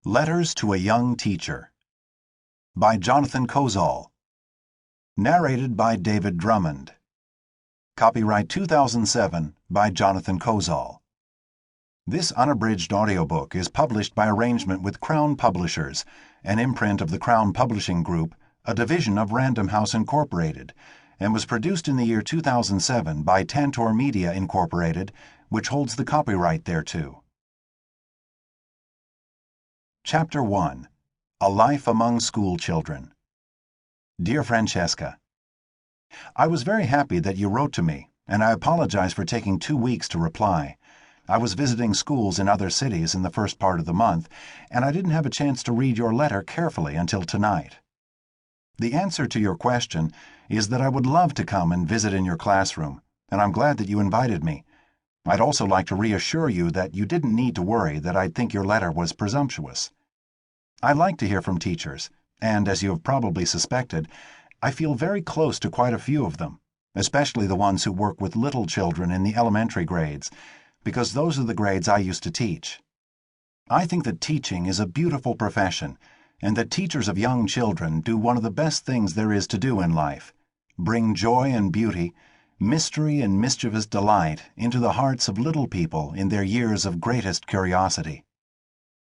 Letters to a Young Teacher by Jonathan Kozol. Narrated by David Drummond. Copyright 2007 by Jonathan Kozol. This unabridged audiobook is published by arrangement with Crown Publishers, an imprint of the Crown Publishing Group, a division of Random House Incorporated, and was produced in the year 2007 by Tantor Media Incorporated, which holds the copyright thereto. Chapter 1. A Life Among School Children. Dear Francesca, I was very happy that you wrote to me, and I apologize for taking 2 weeks to reply. I was visiting schools in other cities in the first part of the month, and I didn't have a chance to read your letter carefully until tonight. The answer to your question is that I would love to come and visit in your classroom, and I'm glad that you invited me. I'd also like to reassure you that you didn't need to worry that I'd think your letter was presumptuous. I like to hear from teachers, and as you have probably suspected, I feel very close to quite a few of them, especially the ones who work with little children in the elementary grades, because those are the grades I used to teach. I think that teaching is a beautiful profession, and that teachers of young children do one of the best things there is to do in life: bring joy and beauty, mystery and mischievous delight into the hearts of little people in their years of greatest curiosity.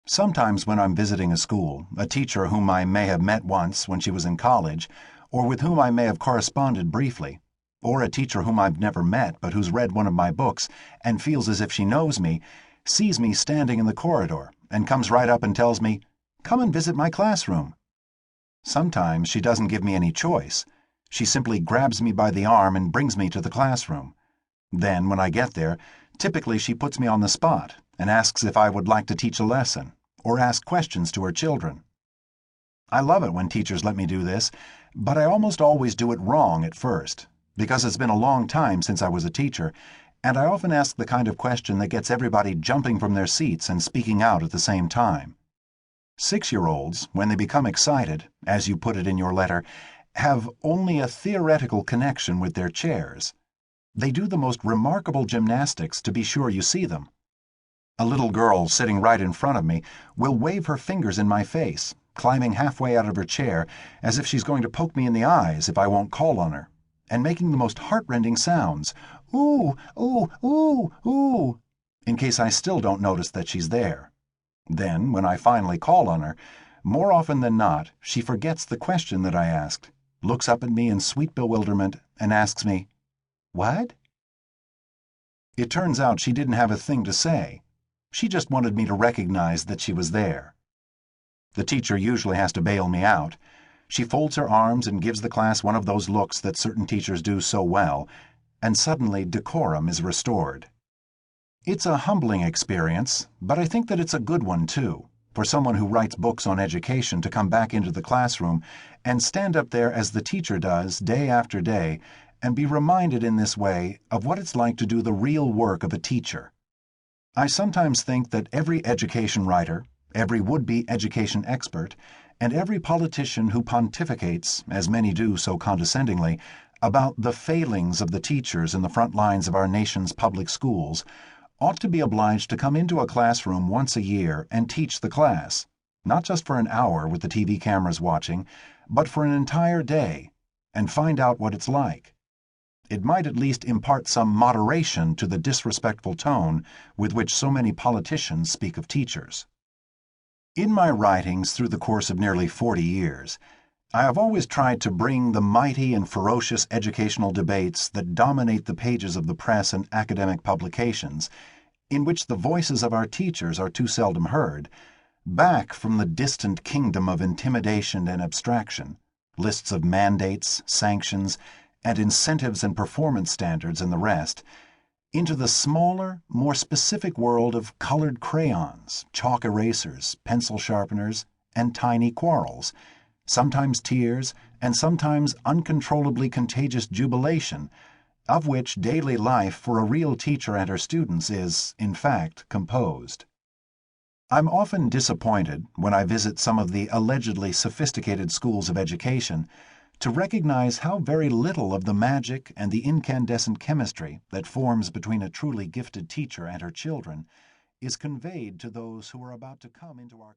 Sometimes when I'm visiting a school, a teacher whom I may have met once when she was in college, or with whom I may have corresponded briefly, or a teacher whom I've never met but who's read one of my books and feels as if she knows me, sees me standing in the corridor and comes right up and tells me, "Come and visit my classroom." Sometimes she doesn't give me any choice. She simply grabs me by the arm and brings me to the classroom. Then, when I get there, typically she puts me on the spot and asks if I would like to teach a lesson or ask questions to her children. I love it when teachers let me do this, but I almost always do it wrong at first, because it's been a long time since I was a teacher, and I often ask the kind of question that gets everybody jumping from their seats and speaking out at the same time. 6-year-olds, when they become excited, as you put it in your letter, have only a theoretical connection with their chairs. They do the most remarkable gymnastics to be sure you see them. A little girl sitting right in front of me will wave her fingers in my face, climbing halfway out of her chair, as if she's going to poke me in the eyes if I won't call on her, and making the most heart-rending sounds, "Ooh, ooh, ooh, ooh," in case I still don't notice that she's there. Then, when I finally call on her, more often than not, she forgets the question that I asked, looks up at me in sweet bewilderment, and asks me, "What?" It turns out she didn't have a thing to say. She just wanted me to recognize that she was there. The teacher usually has to bail me out. She folds her arms and gives the class one of those looks that certain teachers do so well, and suddenly decorum is restored. It's a humbling experience, but I think that it's a good one too, for someone who writes books on education to come back into the classroom and stand up there as the teacher does day after day and be reminded in this way of what it's like to do the real work of a teacher. I sometimes think that every education writer, every would-be education expert, and every politician who pontificates, as many do so condescendingly, about the failings of the teachers in the front lines of our nation's public schools ought to be obliged to come into a classroom once a year and teach the class, not just for an hour with the TV cameras watching, but for an entire day, and find out what it's like. It might at least impart some moderation to the disrespectful tone with which so many politicians speak of teachers. In my writings through the course of nearly 40 years, I have always tried to bring the mighty and ferocious educational debates that dominate the pages of the press and academic publications, in which the voices of our teachers are too seldom heard, back from the distant kingdom of intimidation and abstraction, lists of mandates, sanctions, and incentives and performance standards and the rest, into the smaller, more specific world of colored crayons, chalk erasers, pencil sharpeners, and tiny quarrels, sometimes tears, and sometimes uncontrollably contagious jubilation, of which daily life for a real teacher and her students is, in fact, composed. I'm often disappointed, when I visit some of the allegedly sophisticated schools of education, to recognize how very little of the magic and the incandescent chemistry that forms between a truly gifted teacher and her children is conveyed to those who are about to come into our